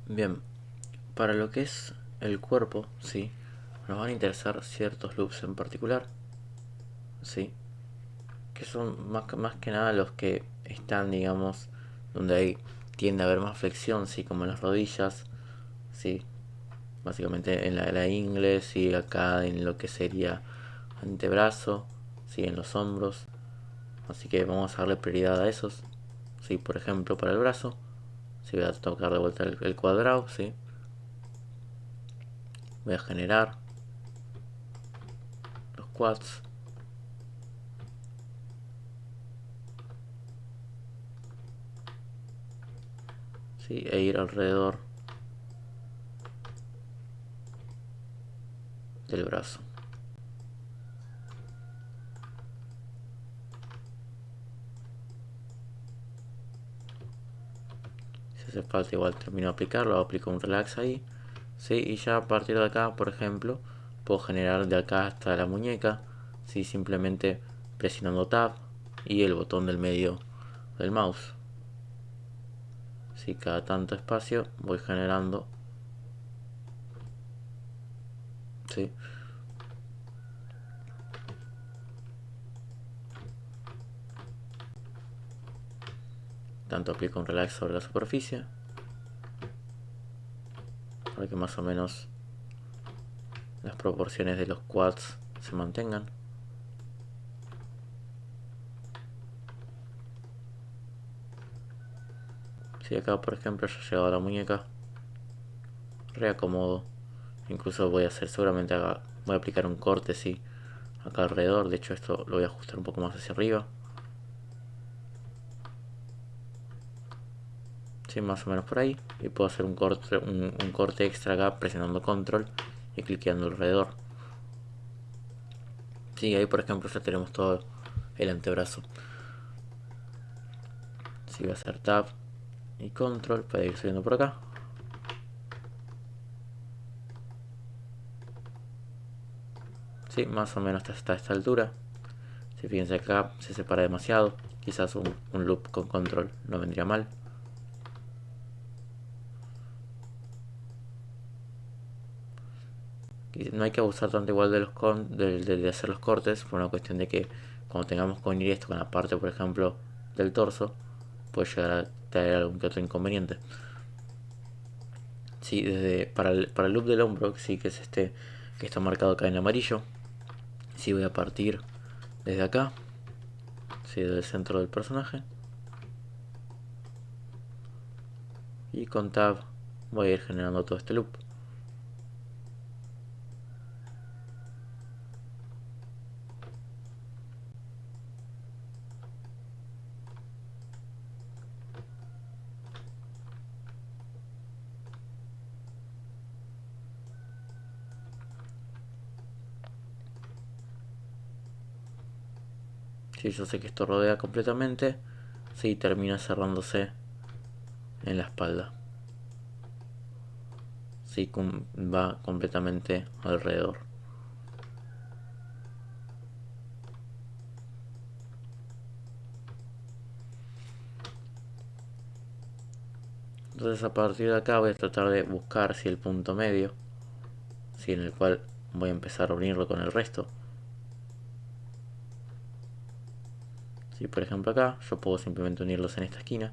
Bien, para lo que es el cuerpo, sí, nos van a interesar ciertos loops en particular, sí, que son más que nada los que están, digamos, donde hay, tiende a haber más flexión, sí, como en las rodillas, sí, básicamente en la ingle, sí, acá en lo que sería antebrazo, sí, en los hombros, así que vamos a darle prioridad a esos, sí, por ejemplo, para el brazo, sí, voy a tocar de vuelta el cuadrado, sí, voy a generar los quads, sí, e ir alrededor del brazo. Si hace falta igual termino de aplicarlo, aplico un relax ahí, ¿sí? Y ya a partir de acá, por ejemplo, puedo generar de acá hasta la muñeca, ¿sí? Simplemente presionando tab y el botón del medio del mouse. ¿Sí? Cada tanto espacio voy generando, ¿sí? Tanto aplico un relax sobre la superficie para que más o menos las proporciones de los quads se mantengan. Si acá por ejemplo ya he llegado a la muñeca, reacomodo, incluso voy a hacer seguramente voy a aplicar un corte, sí, acá alrededor. De hecho esto lo voy a ajustar un poco más hacia arriba, sí, más o menos por ahí, y puedo hacer un corte extra acá presionando control y cliqueando alrededor. Sí, ahí por ejemplo ya tenemos todo el antebrazo. Sí, voy a hacer tab y control para ir subiendo por acá. Sí, más o menos hasta esta altura. Si fíjense acá se separa demasiado, quizás un loop con control no vendría mal. No hay que abusar tanto igual de de hacer los cortes, por una cuestión de que cuando tengamos que unir esto con la parte, por ejemplo, del torso, puede llegar a traer algún que otro inconveniente. Sí, para el loop del hombro, sí, que es este que está marcado acá en amarillo, sí voy a partir desde acá, sí, del centro del personaje, y con tab voy a ir generando todo este loop. Si yo sé que esto rodea completamente, sí, termina cerrándose en la espalda. Sí, va completamente alrededor. Entonces a partir de acá voy a tratar de buscar si el punto medio, si en el cual voy a empezar a unirlo con el resto. Si por ejemplo acá yo puedo simplemente unirlos en esta esquina.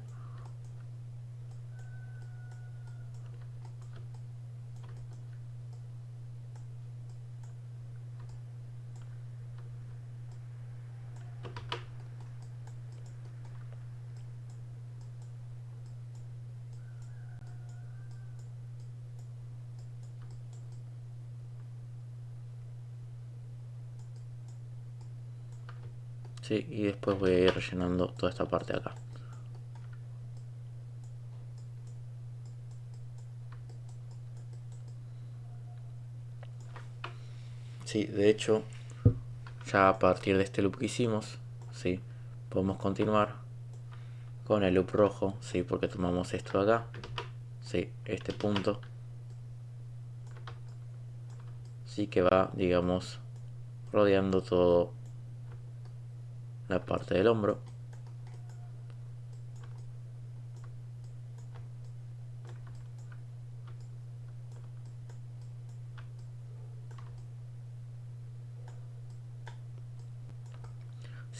Sí, y después voy a ir rellenando toda esta parte de acá. Sí, de hecho, ya a partir de este loop que hicimos, sí, podemos continuar con el loop rojo, sí, porque tomamos esto de acá, sí, este punto, sí que va, digamos, rodeando todo la parte del hombro.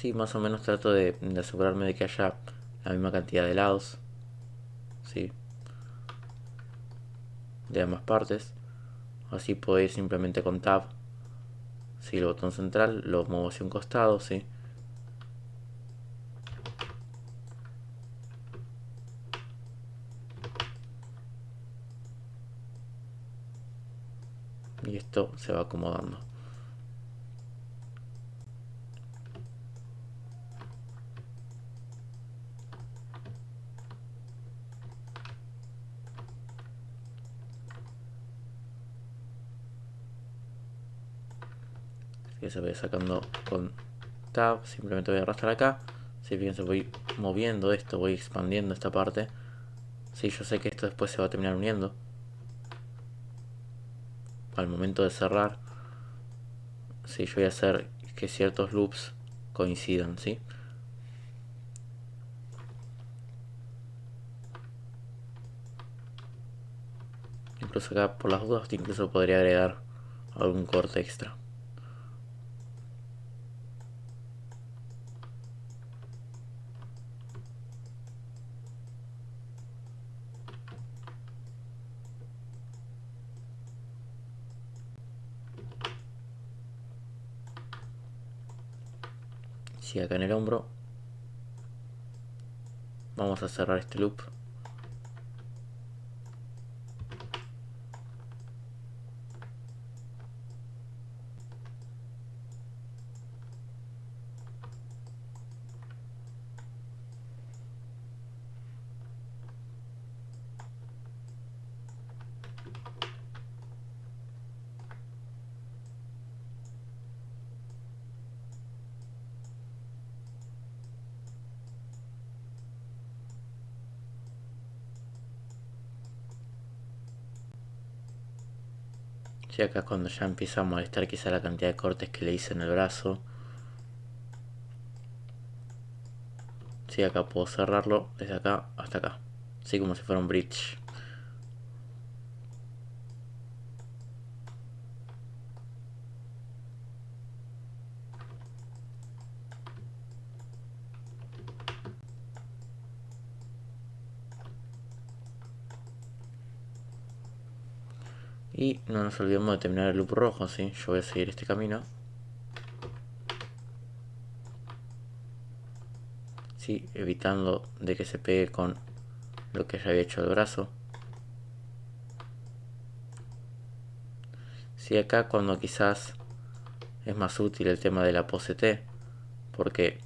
Sí, más o menos trato de asegurarme de que haya la misma cantidad de lados, sí, de ambas partes. Así puedo ir simplemente con Tab, sí, el botón central, lo muevo hacia un costado, sí. Y esto se va acomodando. Así que se va sacando con Tab, simplemente voy a arrastrar acá. Si fíjense, voy moviendo esto, voy expandiendo esta parte. Sí, yo sé que esto después se va a terminar uniendo. Al momento de cerrar, sí, yo voy a hacer que ciertos loops coincidan, ¿sí? Incluso acá, por las dudas, incluso podría agregar algún corte extra. Sí, acá en el hombro vamos a cerrar este loop. Sí, acá es cuando ya empieza a molestar quizá la cantidad de cortes que le hice en el brazo. Sí, acá puedo cerrarlo desde acá hasta acá. Así como si fuera un bridge. Y no nos olvidemos de terminar el loop rojo, ¿sí? Yo voy a seguir este camino. Sí, evitando de que se pegue con lo que ya había hecho el brazo. Sí, acá cuando quizás es más útil el tema de la pose T, porque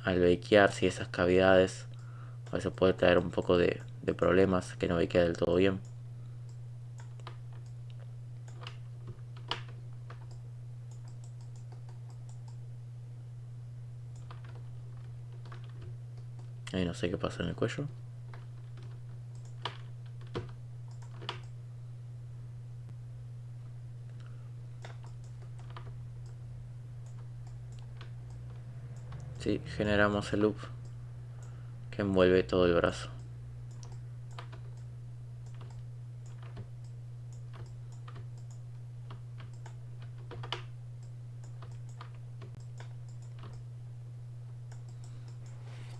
al bakear, si esas cavidades, a veces puede traer un poco de problemas, que no bakea del todo bien. Ahí no sé qué pasa en el cuello. Sí, generamos el loop que envuelve todo el brazo.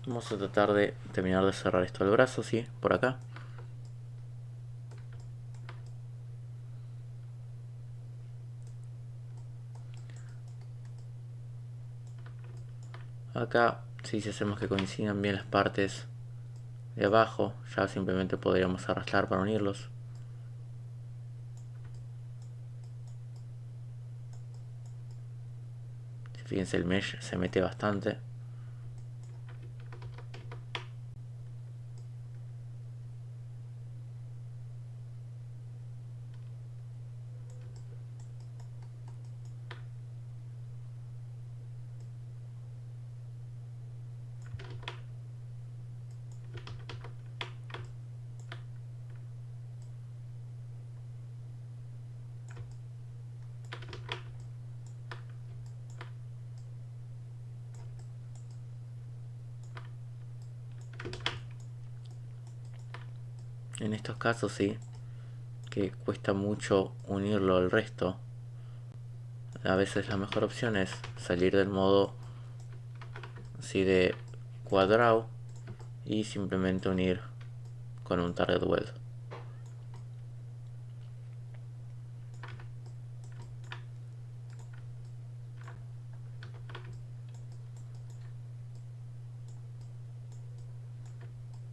Vamos a tratar de terminar de cerrar esto del brazo, sí, por acá. Acá, sí, si hacemos que coincidan bien las partes de abajo, ya simplemente podríamos arrastrar para unirlos. Fíjense, el mesh se mete bastante. En estos casos sí, que cuesta mucho unirlo al resto. A veces la mejor opción es salir del modo ¿sí? De cuadrado y simplemente unir con un target weld.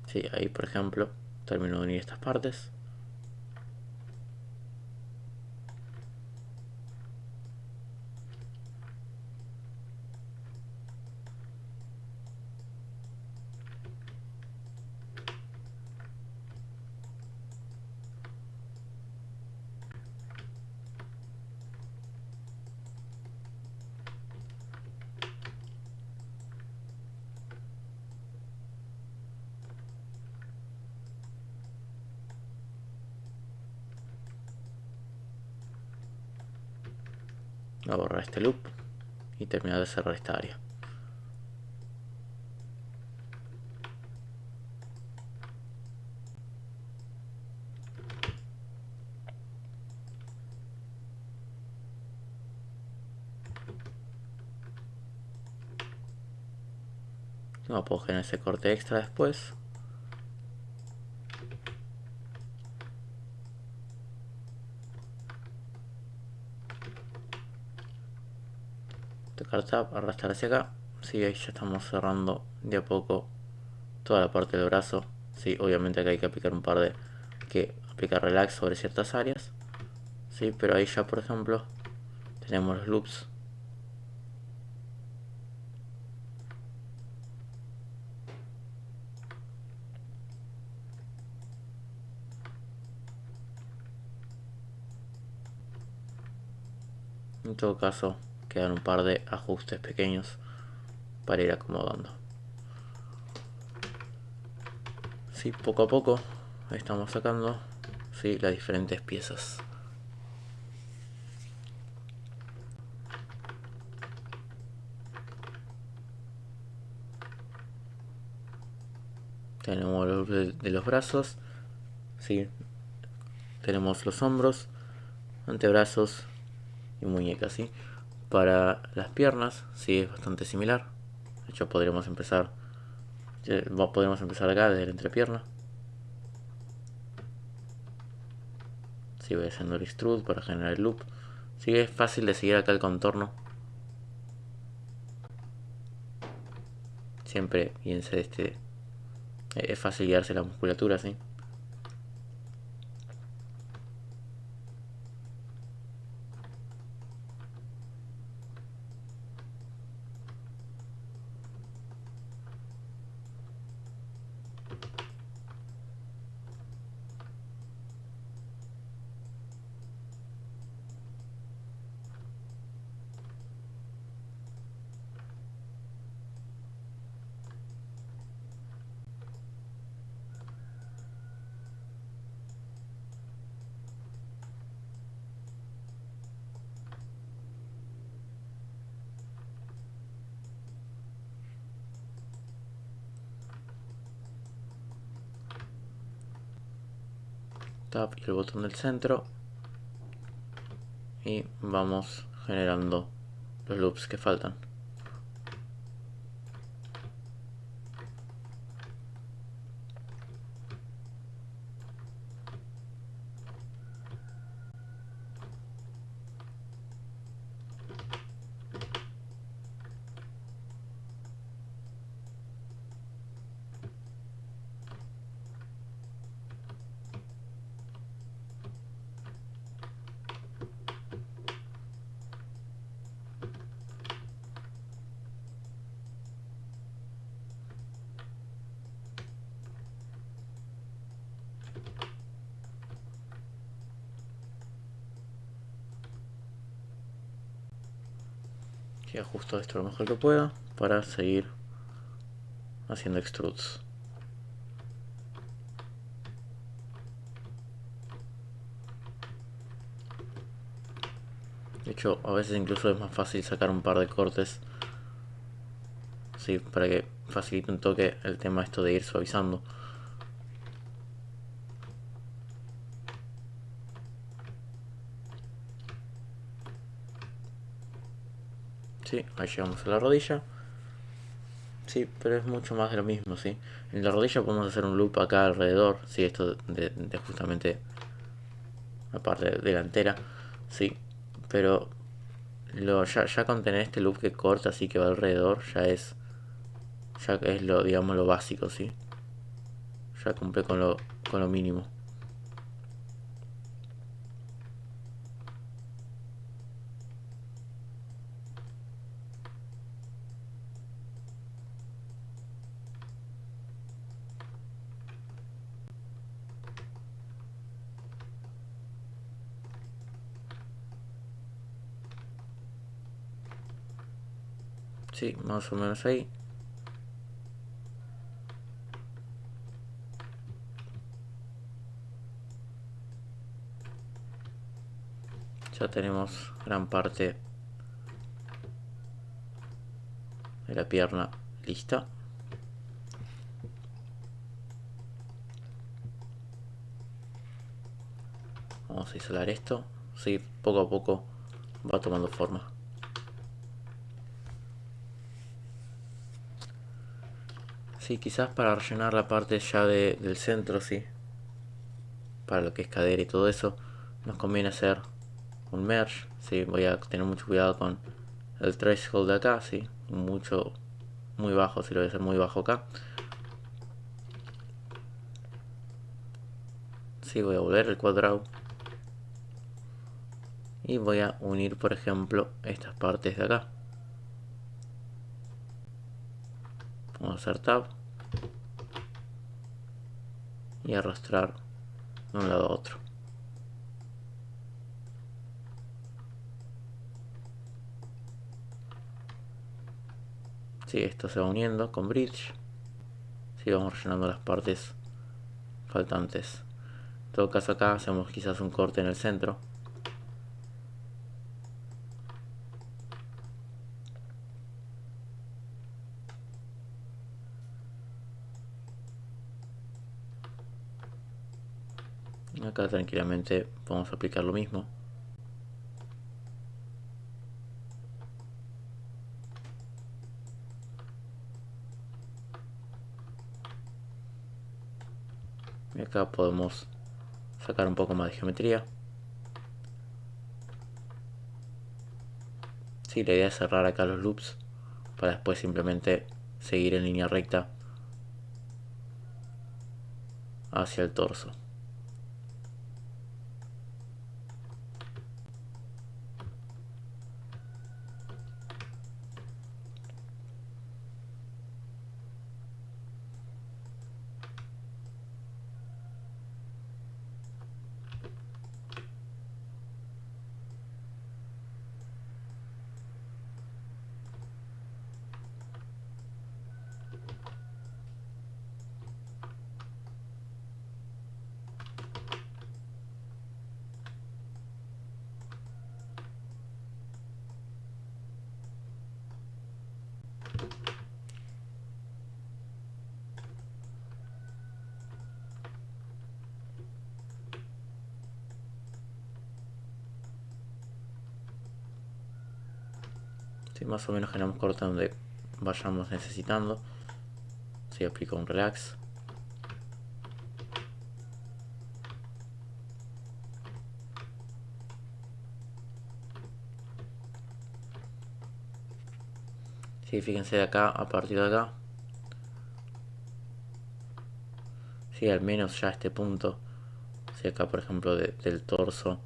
Sí, ahí por ejemplo termino de unir estas partes. Voy a borrar este loop y terminar de cerrar esta área. No puedo generar ese corte extra después. Tocar tab, arrastrar hacia acá. Sí, ahí ya estamos cerrando de a poco toda la parte del brazo. Sí, obviamente acá hay que aplicar aplicar relax sobre ciertas áreas. Sí, pero ahí ya por ejemplo tenemos los loops. En todo caso quedan un par de ajustes pequeños para ir acomodando. Sí, poco a poco estamos sacando, sí, las diferentes piezas. Tenemos los de los brazos, sí, tenemos los hombros, antebrazos y muñecas, ¿sí? Para las piernas, sí, es bastante similar. De hecho, podremos empezar acá desde la entrepierna. Sí, voy haciendo el extrude para generar el loop. Sí, es fácil de seguir acá el contorno. Siempre piense es fácil guiarse la musculatura, ¿sí? Tab y el botón del centro. Y vamos generando los loops que faltan. Y ajusto esto lo mejor que pueda para seguir haciendo extrudes. De hecho, a veces incluso es más fácil sacar un par de cortes, sí, para que facilite un toque el tema esto de ir suavizando. Sí, ahí llegamos a la rodilla. Sí, pero es mucho más de lo mismo, ¿sí? En la rodilla podemos hacer un loop acá alrededor, sí, esto de justamente la parte delantera, sí, pero ya con tener este loop que corta así que va alrededor ya es lo, digamos, lo básico, sí, ya cumple con lo mínimo. Sí, más o menos ahí. Ya tenemos gran parte de la pierna lista. Vamos a isolar esto. Sí, poco a poco va tomando forma. Sí, quizás para rellenar la parte ya del centro, sí. Para lo que es cadera y todo eso, nos conviene hacer un merge. Sí, voy a tener mucho cuidado con el threshold de acá, sí. Muy bajo, sí, lo voy a hacer muy bajo acá. Sí, voy a volver el cuadrado. Y voy a unir, por ejemplo, estas partes de acá. Vamos a hacer tab. Y arrastrar de un lado a otro. Sí, esto se va uniendo con bridge. Sí, vamos rellenando las partes faltantes. En todo caso acá hacemos quizás un corte en el centro. Y acá tranquilamente podemos aplicar lo mismo. Y acá podemos sacar un poco más de geometría. Sí, la idea es cerrar acá los loops para después simplemente seguir en línea recta hacia el torso. Sí, más o menos generamos corte donde vayamos necesitando. Sí, aplico un relax. Sí, fíjense de acá, a partir de acá. Sí, al menos ya a este punto. Si acá, por ejemplo, del torso,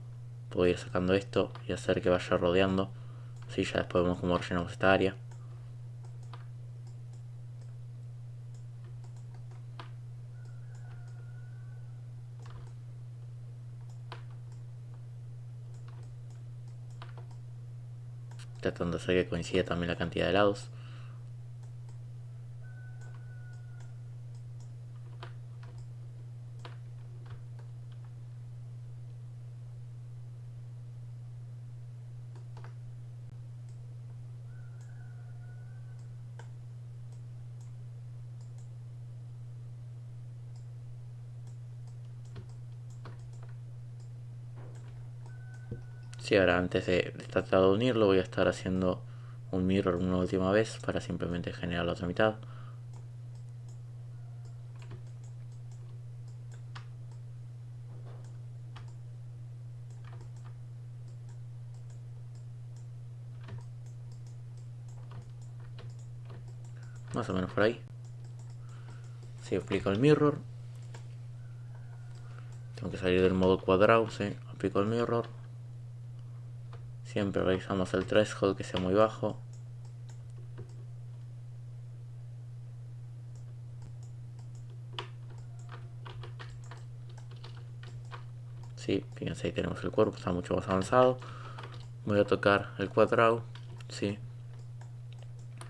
puedo ir sacando esto y hacer que vaya rodeando. Sí, ya después vemos cómo rellenamos esta área. Tratando de hacer que coincida también la cantidad de lados. Sí, ahora antes de tratar de unirlo voy a estar haciendo un mirror una última vez para simplemente generar la otra mitad. Más o menos por ahí. Si aplico el mirror, tengo que salir del modo cuadrado, ¿sí? Aplico el mirror. Siempre revisamos el threshold que sea muy bajo. Sí, fíjense, ahí tenemos el cuerpo, está mucho más avanzado. Voy a tocar el cuadrado, sí,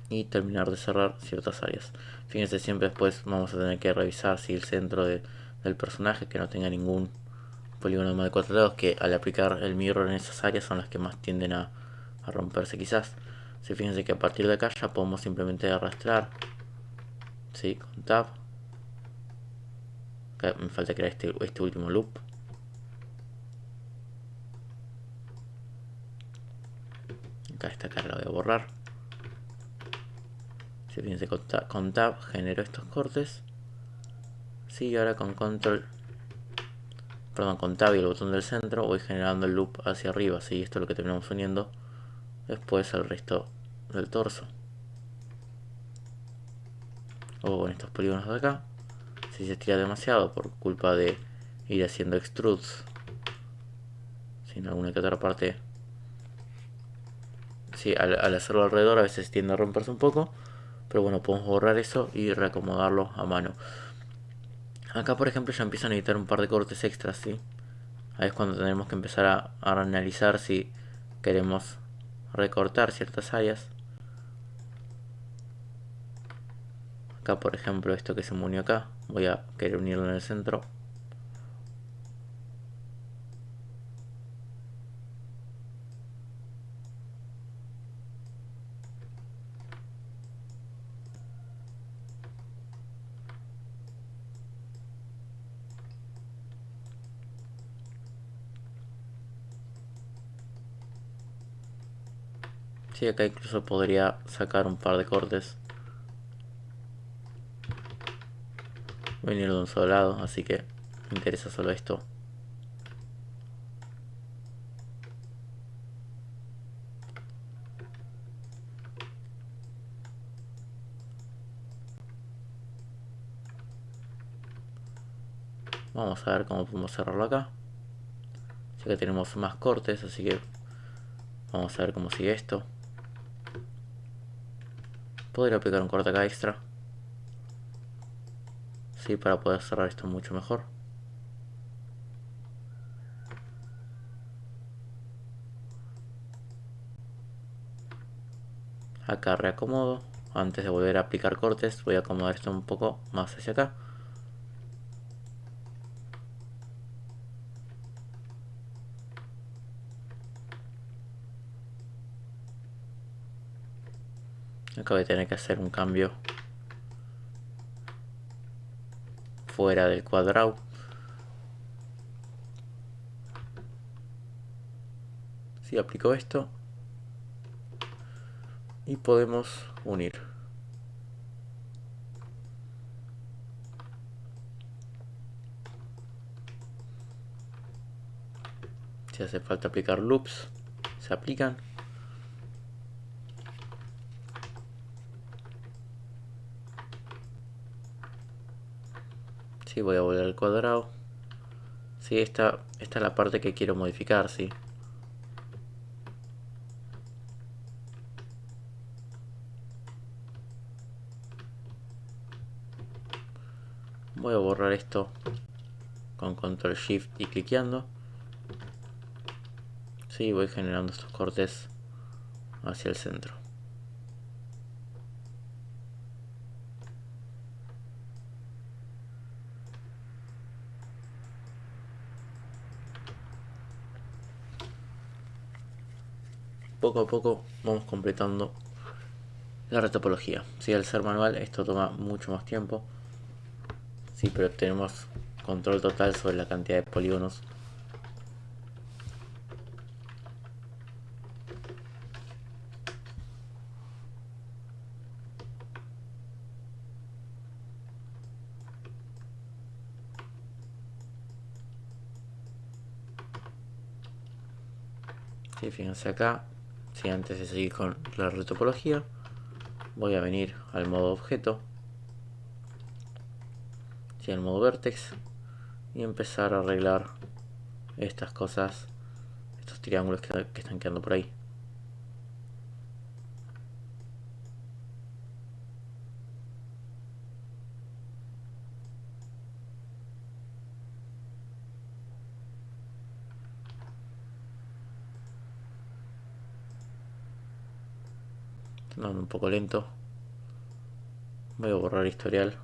y terminar de cerrar ciertas áreas. Fíjense, siempre después vamos a tener que revisar si el centro del personaje que no tenga ningún polígono de más de 4 lados, que al aplicar el mirror en esas áreas son las que más tienden a romperse quizás. Sí, fíjense que a partir de acá ya podemos simplemente arrastrar, sí, con tab. Acá me falta crear este último loop. Acá esta cara la voy a borrar. Sí, fíjense, con tab genero estos cortes. Sí, ahora con control, perdón, con tab y el botón del centro voy generando el loop hacia arriba. Sí, esto es lo que terminamos uniendo después al resto del torso. O con estos polígonos de acá. Si se estira demasiado por culpa de ir haciendo extrudes sin alguna que otra parte. Sí, al hacerlo alrededor a veces tiende a romperse un poco. Pero bueno, podemos borrar eso y reacomodarlo a mano. Acá por ejemplo ya empiezan a editar un par de cortes extras, ¿sí? Ahí es cuando tenemos que empezar a analizar si queremos recortar ciertas áreas. Acá por ejemplo esto que se me unió acá, voy a querer unirlo en el centro. Sí, acá incluso podría sacar un par de cortes, venir de un solo lado, así que me interesa solo esto. Vamos a ver cómo podemos cerrarlo acá. Ya que tenemos más cortes, así que vamos a ver cómo sigue esto. Podría aplicar un corte acá extra, sí, para poder cerrar esto mucho mejor. Acá reacomodo. Antes de volver a aplicar cortes, voy a acomodar esto un poco más hacia acá. Acá voy a tener que hacer un cambio fuera del cuadrado. Si aplico esto y podemos unir. Si hace falta aplicar loops, se aplican. Sí, voy a volver al cuadrado. Sí, esta es la parte que quiero modificar, sí. Voy a borrar esto con control shift y cliqueando. Sí, voy generando estos cortes hacia el centro. Poco a poco vamos completando la retopología. Sí, al ser manual esto toma mucho más tiempo. Sí, pero tenemos control total sobre la cantidad de polígonos. Sí, fíjense acá. Sí, antes de seguir con la retopología, voy a venir al modo objeto y al modo vertex y empezar a arreglar estas cosas, estos triángulos que están quedando por ahí. No, un poco lento. Voy a borrar historial.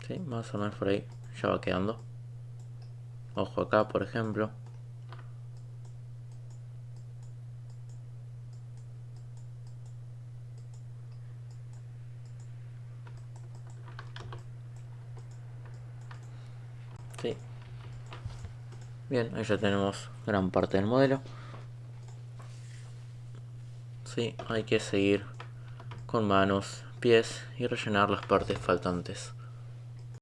Sí, más o menos por ahí ya va quedando. Ojo acá, por ejemplo. Sí. Bien, ahí ya tenemos gran parte del modelo. Sí, hay que seguir con manos, pies y rellenar las partes faltantes.